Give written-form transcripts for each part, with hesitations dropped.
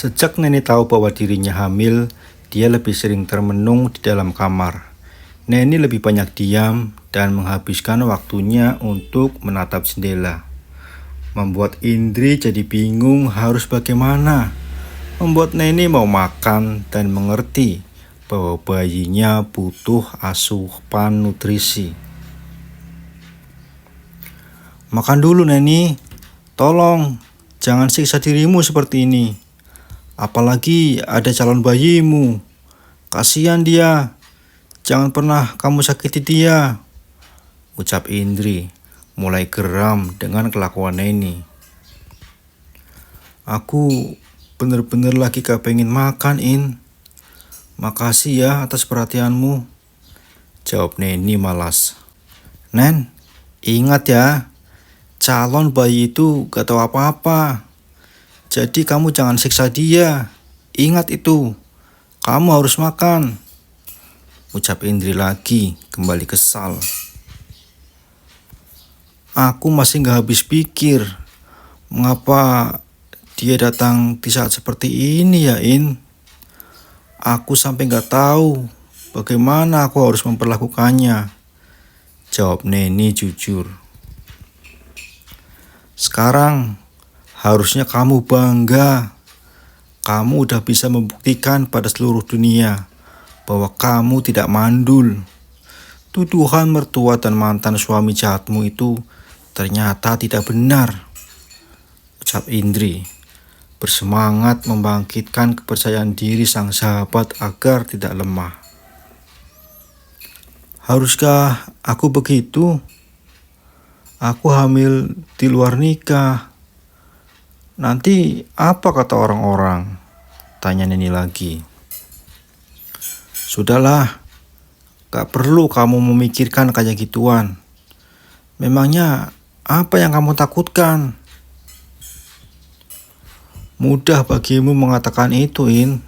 Sejak Neni tahu bahwa dirinya hamil, dia lebih sering termenung di dalam kamar. Neni lebih banyak diam dan menghabiskan waktunya untuk menatap jendela. Membuat Indri jadi bingung harus bagaimana. Membuat Neni mau makan dan mengerti bahwa bayinya butuh asupan nutrisi. Makan dulu Neni, tolong jangan siksa dirimu seperti ini. Apalagi ada calon bayimu. Kasihan dia. Jangan pernah kamu sakiti dia, ucap Indri, mulai geram dengan kelakuan Neni. Aku bener-bener lagi gak pengen makan, In. Makasih ya atas perhatianmu, jawab Neni malas. Nen, ingat ya, calon bayi itu gak tahu apa-apa. Jadi kamu jangan siksa dia. Ingat itu, kamu harus makan, ucap Indri lagi, kembali kesal. Aku masih gak habis pikir, mengapa dia datang di saat seperti ini ya, In? Aku sampai gak tahu bagaimana aku harus memperlakukannya, jawab Neni jujur. Sekarang harusnya kamu bangga. Kamu udah bisa membuktikan pada seluruh dunia bahwa kamu tidak mandul. Tuduhan mertua dan mantan suami jahatmu itu ternyata tidak benar, ucap Indri, bersemangat membangkitkan kepercayaan diri sang sahabat agar tidak lemah. Haruskah aku begitu? Aku hamil di luar nikah. Nanti apa kata orang-orang? Tanya Neni lagi. Sudahlah, gak perlu kamu memikirkan kayak gituan. Memangnya apa yang kamu takutkan? Mudah bagimu mengatakan itu, In.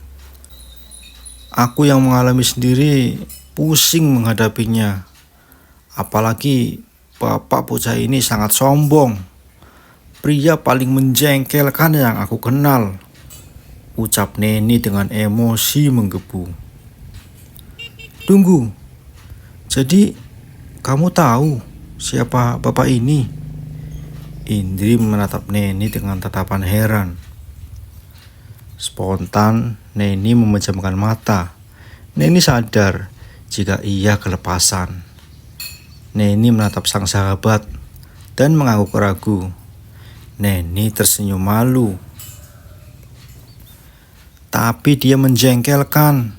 Aku yang mengalami sendiri pusing menghadapinya. Apalagi bapak bocah ini sangat sombong. Pria paling menjengkelkan yang aku kenal, ucap Neni dengan emosi menggebu. Tunggu, jadi kamu tahu siapa bapak ini? Indri menatap Neni dengan tatapan heran. Spontan Neni memejamkan mata. Neni sadar jika ia kelepasan. Neni menatap sang sahabat dan mengangguk ragu. Neni tersenyum malu. Tapi dia menjengkelkan.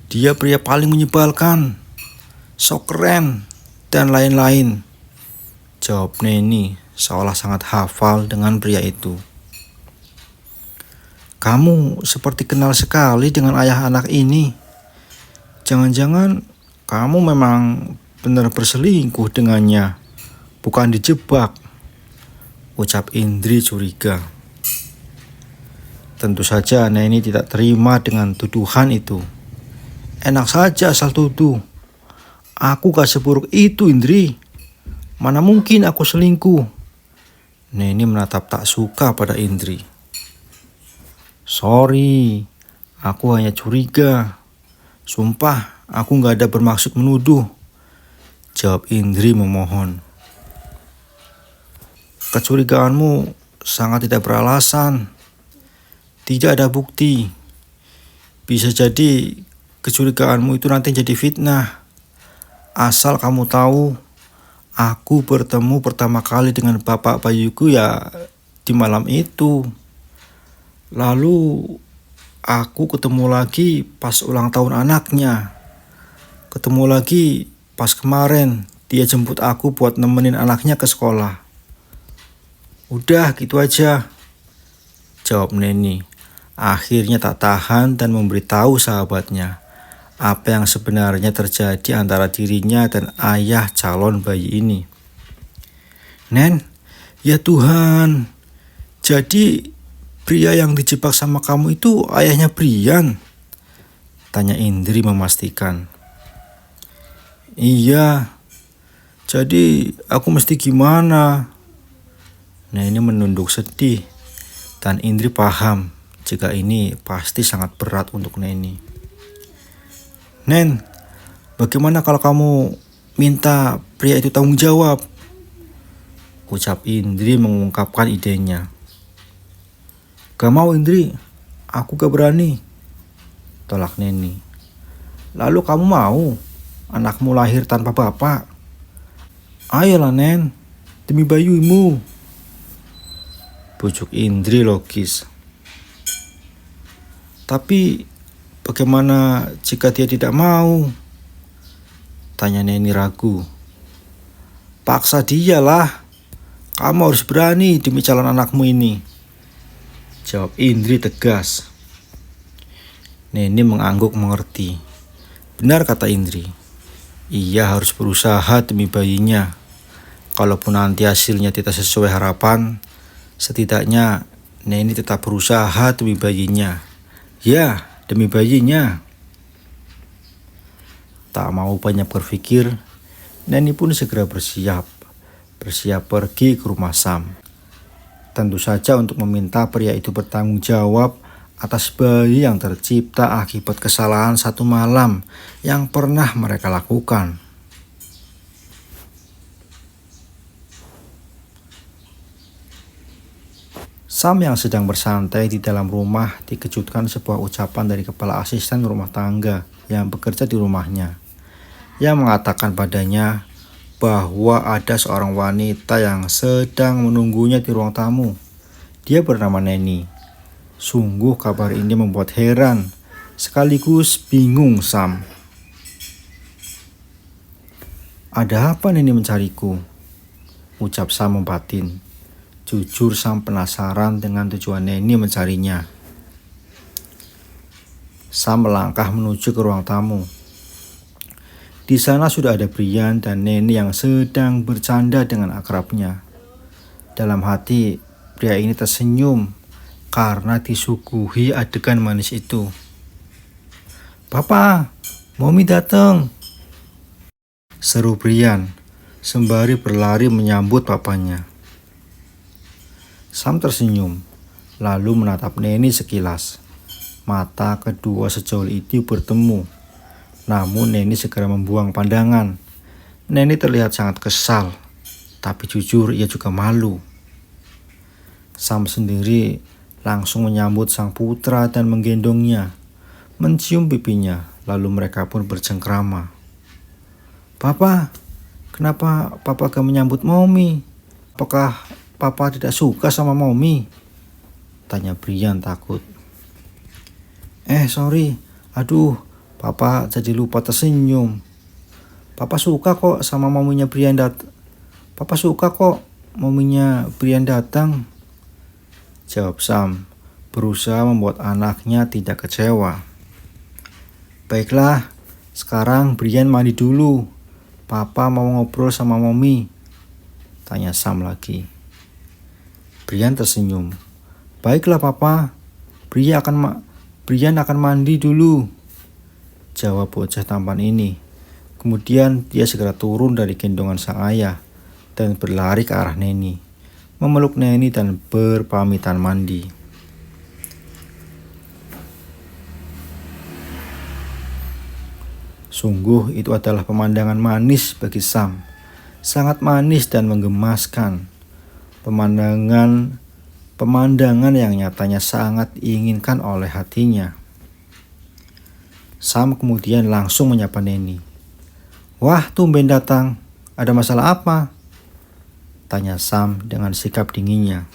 Dia pria paling menyebalkan. Sok keren dan lain-lain, jawab Neni seolah sangat hafal dengan pria itu. Kamu seperti kenal sekali dengan ayah anak ini. Jangan-jangan kamu memang benar berselingkuh dengannya, bukan dijebak, ucap Indri curiga. Tentu saja Neni tidak terima dengan tuduhan itu. Enak saja asal tuduh. Aku gak seburuk itu, Indri. Mana mungkin aku selingkuh? Neni menatap tak suka pada Indri. Sorry, aku hanya curiga. Sumpah, aku gak ada bermaksud menuduh, jawab Indri memohon. Kecurigaanmu sangat tidak beralasan. Tidak ada bukti. Bisa jadi kecurigaanmu itu nanti jadi fitnah. Asal kamu tahu, aku bertemu pertama kali dengan bapak bayiku ya di malam itu. Lalu aku ketemu lagi pas ulang tahun anaknya. Ketemu lagi pas kemarin dia jemput aku buat nemenin anaknya ke sekolah. Udah gitu aja, jawab Neni. Akhirnya tak tahan dan memberitahu sahabatnya apa yang sebenarnya terjadi antara dirinya dan ayah calon bayi ini. Nen, ya Tuhan, jadi pria yang dijebak sama kamu itu ayahnya Brian? Tanya Indri memastikan. Iya, jadi aku mesti gimana? Nah ini menunduk sedih dan Indri paham jika ini pasti sangat berat untuk Neni. "Nen, bagaimana kalau kamu minta pria itu tanggung jawab?" ucap Indri mengungkapkan idenya. "Gak mau Indri, aku gak berani," tolak Neni. "Lalu kamu mau anakmu lahir tanpa bapak?" "Ayolah Nen, demi bayumu," bujuk Indri logis. "Tapi bagaimana jika dia tidak mau?" tanya Neni ragu. "Paksa dialah, kamu harus berani demi calon anakmu ini," jawab Indri tegas. Neni mengangguk mengerti. Benar kata Indri, ia harus berusaha demi bayinya. Kalaupun nanti hasilnya tidak sesuai harapan, setidaknya Neni tetap berusaha demi bayinya. Ya, demi bayinya. Tak mau banyak berpikir, Neni pun segera bersiap pergi ke rumah Sam. Tentu saja untuk meminta pria itu bertanggung jawab atas bayi yang tercipta akibat kesalahan satu malam yang pernah mereka lakukan. Sam yang sedang bersantai di dalam rumah dikejutkan sebuah ucapan dari kepala asisten rumah tangga yang bekerja di rumahnya, yang mengatakan padanya bahwa ada seorang wanita yang sedang menunggunya di ruang tamu. Dia bernama Neni. Sungguh kabar ini membuat heran, sekaligus bingung Sam. "Ada apa Neni mencariku?" ucap Sam membatin. Jujur Sam penasaran dengan tujuan Neni mencarinya. Sam melangkah menuju ke ruang tamu. Di sana sudah ada Brian dan Neni yang sedang bercanda dengan akrabnya. Dalam hati, pria ini tersenyum karena disuguhi adegan manis itu. "Papa, Mommy datang," seru Brian sembari berlari menyambut papanya. Sam tersenyum, lalu menatap Neni sekilas. Mata kedua sejauh itu bertemu. Namun Neni segera membuang pandangan. Neni terlihat sangat kesal, tapi jujur ia juga malu. Sam sendiri langsung menyambut sang putra dan menggendongnya, mencium pipinya, lalu mereka pun bercengkrama. "Papa, kenapa Papa gak menyambut Mommy? Apakah Papa tidak suka sama Mommy?" tanya Brian takut. Sorry, aduh, Papa jadi lupa tersenyum. Papa suka kok sama mominya Brian Papa suka kok mominya Brian datang, jawab Sam, berusaha membuat anaknya tidak kecewa. "Baiklah, sekarang Brian mandi dulu. Papa mau ngobrol sama Mommy," tanya Sam lagi. Brian tersenyum. "Baiklah Papa, Brian akan mandi dulu," jawab bocah tampan ini. Kemudian dia segera turun dari gendongan sang ayah dan berlari ke arah Neni, memeluk Neni dan berpamitan mandi. Sungguh itu adalah pemandangan manis bagi Sam, sangat manis dan menggemaskan. Pemandangan yang nyatanya sangat diinginkan oleh hatinya. Sam kemudian langsung menyapa Neni. "Wah, tumben datang. Ada masalah apa?" tanya Sam dengan sikap dinginnya.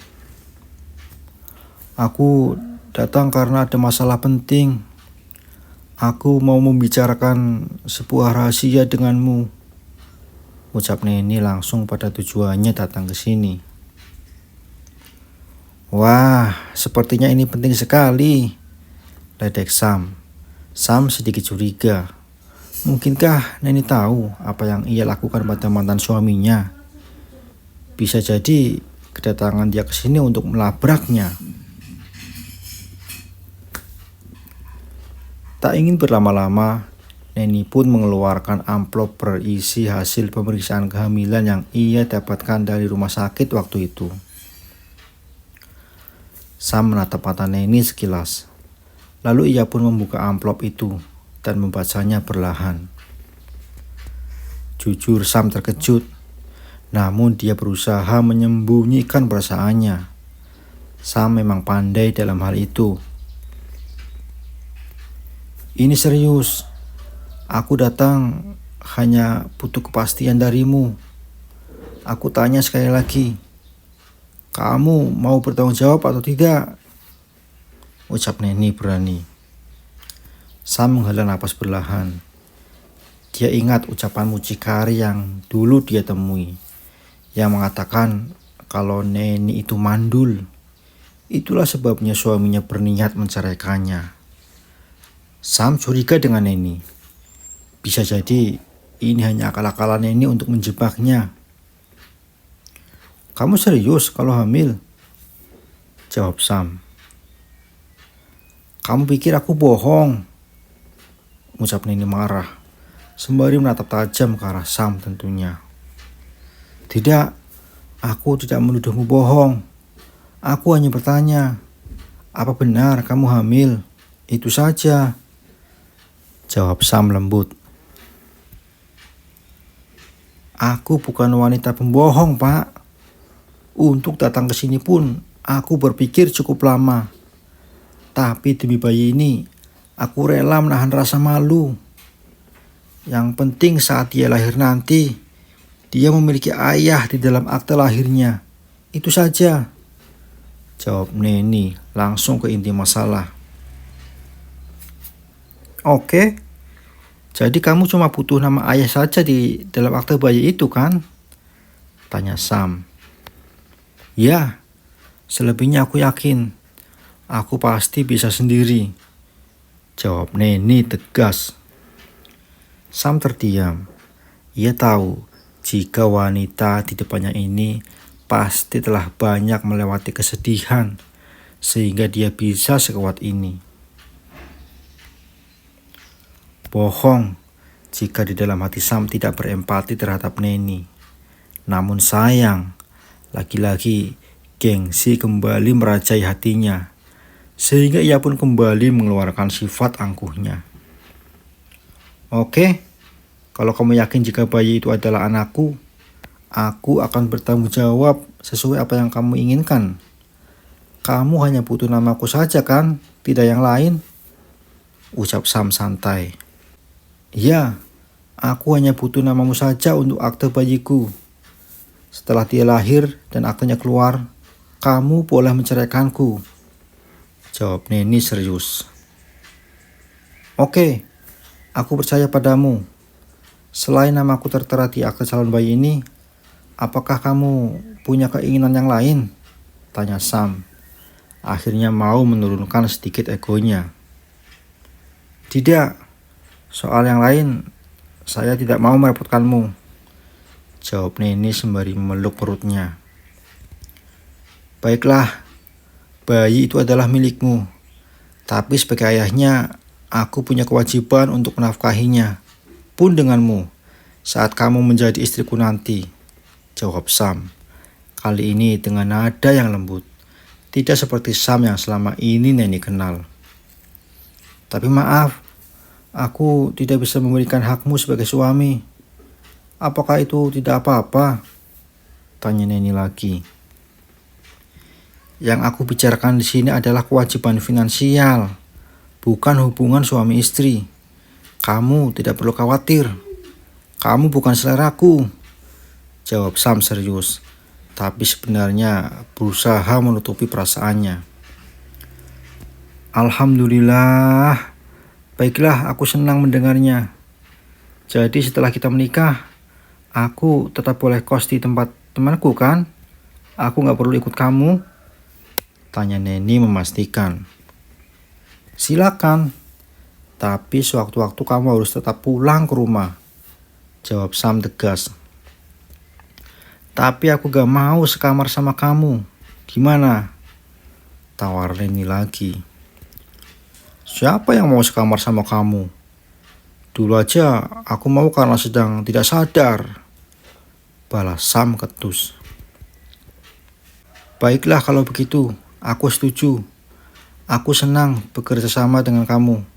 "Aku datang karena ada masalah penting. Aku mau membicarakan sebuah rahasia denganmu," ucap Neni langsung pada tujuannya datang ke sini. "Wah, sepertinya ini penting sekali," ledek Sam. Sam sedikit curiga. Mungkinkah Neni tahu apa yang ia lakukan pada mantan suaminya? Bisa jadi kedatangan dia ke sini untuk melabraknya. Tak ingin berlama-lama, Neni pun mengeluarkan amplop berisi hasil pemeriksaan kehamilan yang ia dapatkan dari rumah sakit waktu itu. Sam menatap mata Neni sekilas. Lalu ia pun membuka amplop itu dan membacanya perlahan. Jujur Sam terkejut, namun dia berusaha menyembunyikan perasaannya. Sam memang pandai dalam hal itu. Ini serius. Aku datang hanya butuh kepastian darimu. Aku tanya sekali lagi. Kamu mau bertanggung jawab atau tidak? Ucap Neni berani. Sam menghela napas perlahan. Dia ingat ucapan mucikari yang dulu dia temui, yang mengatakan kalau Neni itu mandul. Itulah sebabnya suaminya berniat menceraikannya. Sam curiga dengan Neni. Bisa jadi ini hanya akal-akalan Neni untuk menjebaknya. Kamu serius kalau hamil? Jawab Sam. Kamu pikir aku bohong? Ucap Neni marah, sembari menatap tajam ke arah Sam tentunya. Tidak, aku tidak menuduhmu bohong. Aku hanya bertanya, apa benar kamu hamil? Itu saja. Jawab Sam lembut. Aku bukan wanita pembohong, Pak. Untuk datang ke sini pun aku berpikir cukup lama. Tapi demi bayi ini, aku rela menahan rasa malu. Yang penting saat dia lahir nanti, dia memiliki ayah di dalam akte lahirnya. Itu saja. Jawab Neni langsung ke inti masalah. Oke, jadi kamu cuma butuh nama ayah saja di dalam akte bayi itu kan? Tanya Sam. Ya, selebihnya aku yakin. Aku pasti bisa sendiri. Jawab Neni tegas. Sam terdiam. Ia tahu jika wanita di depannya ini pasti telah banyak melewati kesedihan sehingga dia bisa sekuat ini. Bohong jika di dalam hati Sam tidak berempati terhadap Neni. Namun sayang, lagi-lagi gengsi kembali merajai hatinya, sehingga ia pun kembali mengeluarkan sifat angkuhnya. Oke, kalau kamu yakin jika bayi itu adalah anakku, aku akan bertanggung jawab sesuai apa yang kamu inginkan. Kamu hanya butuh namaku saja kan, tidak yang lain? Ucap Sam santai. Ya, aku hanya butuh namamu saja untuk akte bayiku. Setelah dia lahir dan aktenya keluar, kamu boleh menceraikanku. Jawab Neni serius. Oke, aku percaya padamu. Selain namaku tertera di akte calon bayi ini, apakah kamu punya keinginan yang lain? Tanya Sam. Akhirnya mau menurunkan sedikit egonya. Tidak, soal yang lain saya tidak mau merepotkanmu. Jawab Neni sembari memeluk perutnya. Baiklah, bayi itu adalah milikmu. Tapi sebagai ayahnya, aku punya kewajiban untuk menafkahinya. Pun denganmu, saat kamu menjadi istriku nanti. Jawab Sam. Kali ini dengan nada yang lembut. Tidak seperti Sam yang selama ini Neni kenal. Tapi maaf, aku tidak bisa memberikan hakmu sebagai suami. Apakah itu tidak apa-apa? Tanya Neni lagi. Yang aku bicarakan di sini adalah kewajiban finansial, bukan hubungan suami istri. Kamu tidak perlu khawatir. Kamu bukan seleraku. Jawab Sam serius, tapi sebenarnya berusaha menutupi perasaannya. Alhamdulillah. Baiklah, aku senang mendengarnya. Jadi setelah kita menikah, aku tetap boleh kos di tempat temanku kan? Aku gak perlu ikut kamu? Tanya Neni memastikan. Silakan. Tapi sewaktu-waktu kamu harus tetap pulang ke rumah. Jawab Sam tegas. Tapi aku gak mau sekamar sama kamu. Gimana? Tawar Neni lagi. Siapa yang mau sekamar sama kamu? Dulu aja aku mau karena sedang tidak sadar. Balas Sam ketus. Baiklah kalau begitu, Aku setuju. Aku senang bekerja sama dengan kamu.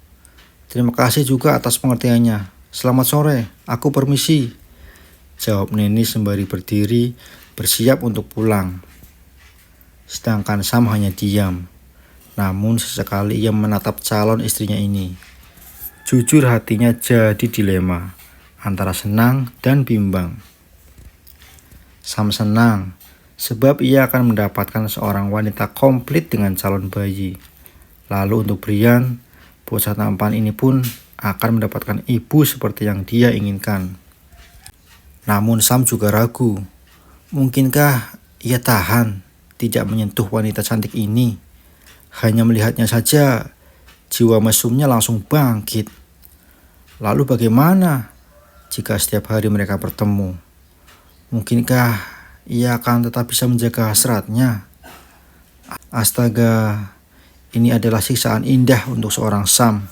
Terima kasih juga atas pengertiannya. Selamat sore, aku permisi. Jawab Neni sembari berdiri, bersiap untuk pulang. Sedangkan Sam hanya diam. Namun sesekali ia menatap calon istrinya ini. Jujur hatinya jadi dilema, antara senang dan bimbang. Sam senang, sebab ia akan mendapatkan seorang wanita komplit dengan calon bayi. Lalu untuk Brian, bocah tampan ini pun akan mendapatkan ibu seperti yang dia inginkan. Namun Sam juga ragu, mungkinkah ia tahan tidak menyentuh wanita cantik ini? Hanya melihatnya saja, jiwa mesumnya langsung bangkit. Lalu bagaimana jika setiap hari mereka bertemu? Mungkinkah ia akan tetap bisa menjaga hasratnya? Astaga, ini adalah siksaan indah untuk seorang Sam.